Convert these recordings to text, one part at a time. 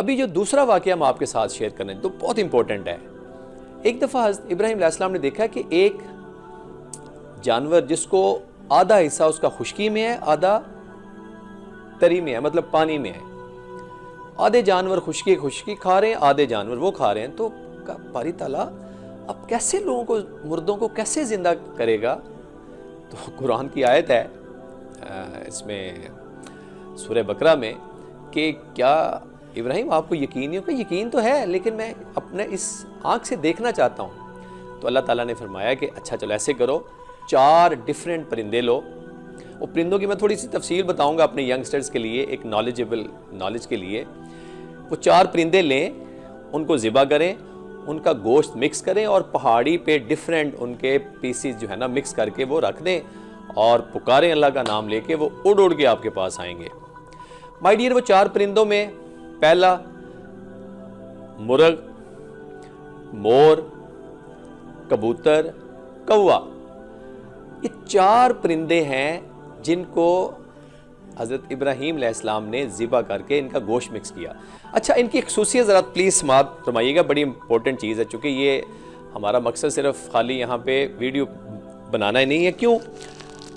अभी जो दूसरा वाक़या हम आपके साथ शेयर करने तो बहुत इंपॉर्टेंट है। एक दफ़ा हज़रत इब्राहीम अलैहिस्सलाम ने देखा कि एक जानवर जिसको आधा हिस्सा उसका खुश्की में है, आधा तरी में है, मतलब पानी में है। आधे जानवर खुश्की खुश्की खा रहे हैं, आधे जानवर वो खा रहे हैं। तो बारी ताला अब कैसे लोगों को, मुर्दों को कैसे ज़िंदा करेगा? तो कुरान की आयत है इसमें सूरह बकरा में कि क्या इब्राहिम आपको यकीन नहीं होगा? यकीन तो है, लेकिन मैं अपने इस आँख से देखना चाहता हूँ। तो अल्लाह ताला ने फरमाया कि अच्छा चलो ऐसे करो, 4 डिफरेंट परिंदे लो। वो परिंदों की मैं थोड़ी सी तफसील बताऊँगा अपने यंगस्टर्स के लिए, एक नॉलेज के लिए। वो 4 परिंदे लें, उनको ज़िबा करें, उनका गोश्त मिक्स करें और पहाड़ी पे डिफरेंट उनके पीसीज जो है ना मिक्स करके वो रख दें और पुकारें अल्लाह का नाम लेके, वो उड़ उड़ के आपके पास आएंगे। माय डियर, वो 4 परिंदों में पहला मुर्ग, मोर, कबूतर, कौवा, ये 4 परिंदे हैं जिनको हज़रत इब्राहीम अलैहिस्सलाम ने ज़िबा करके इनका गोश्त मिक्स किया। अच्छा, इनकी खसूसियत ज़रा प्लीज़ समात फरमाइएगा, बड़ी इंपॉर्टेंट चीज़ है, चूँकि ये हमारा मकसद सिर्फ खाली यहाँ पे वीडियो बनाना ही नहीं है। क्यों?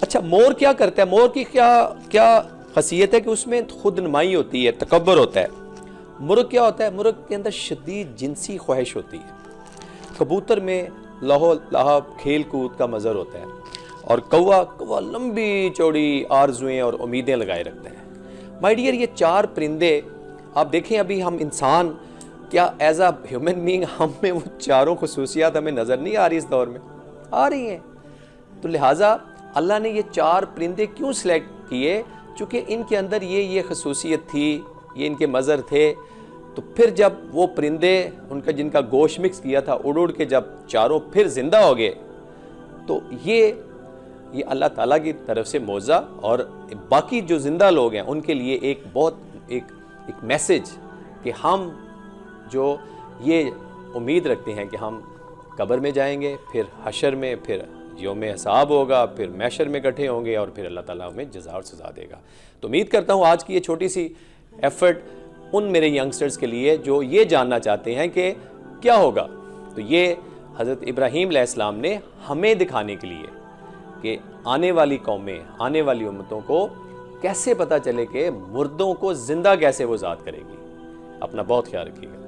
अच्छा, मोर क्या करता है? मोर की क्या खसीयत है कि उसमें खुद नुमाई होती है, तकब्बर होता है। मुर्ग क्या होता है? मुर्ग के अंदर शदीद जिनसी ख्वाहिश होती है। कबूतर में लाहो लाहब खेल कूद का मज़र होता है। और कौवा लंबी चौड़ी आरजुएं और उम्मीदें लगाए रखते हैं। माय डियर, ये 4 परिंदे आप देखें, अभी हम इंसान क्या एज आ ह्यूमन बीइंग हम में वो चारों खसूसियात हमें नज़र नहीं आ रही? इस दौर में आ रही हैं। तो लिहाजा अल्लाह ने ये 4 परिंदे क्यों सिलेक्ट किए? चूँकि इनके अंदर ये खसूसियत थी, ये इनके मज़र थे। तो फिर जब वो परिंदे उनका जिनका गोश्त मिक्स किया था उड़ उड़ के जब चारों फिर ज़िंदा हो गए, तो ये अल्लाह ताला की तरफ से मौज़ा और बाकी जो ज़िंदा लोग हैं उनके लिए एक मैसेज कि हम जो ये उम्मीद रखते हैं कि हम कब्र में जाएंगे, फिर हशर में, फिर यौम हिसाब होगा, फिर महशर में इकट्ठे होंगे और फिर अल्लाह ताला हमें जज़ा और सज़ा देगा। तो उम्मीद करता हूँ आज की ये छोटी सी एफ़र्ट उन मेरे यंगस्टर्स के लिए जो ये जानना चाहते हैं कि क्या होगा। तो ये हज़रत इब्राहीम अलैहिस्सलाम ने हमें दिखाने के लिए कि आने वाली कौमें, आने वाली उम्मतों को कैसे पता चले कि मुर्दों को ज़िंदा कैसे वो ज़ात करेगी। अपना बहुत ख्याल रखिएगा।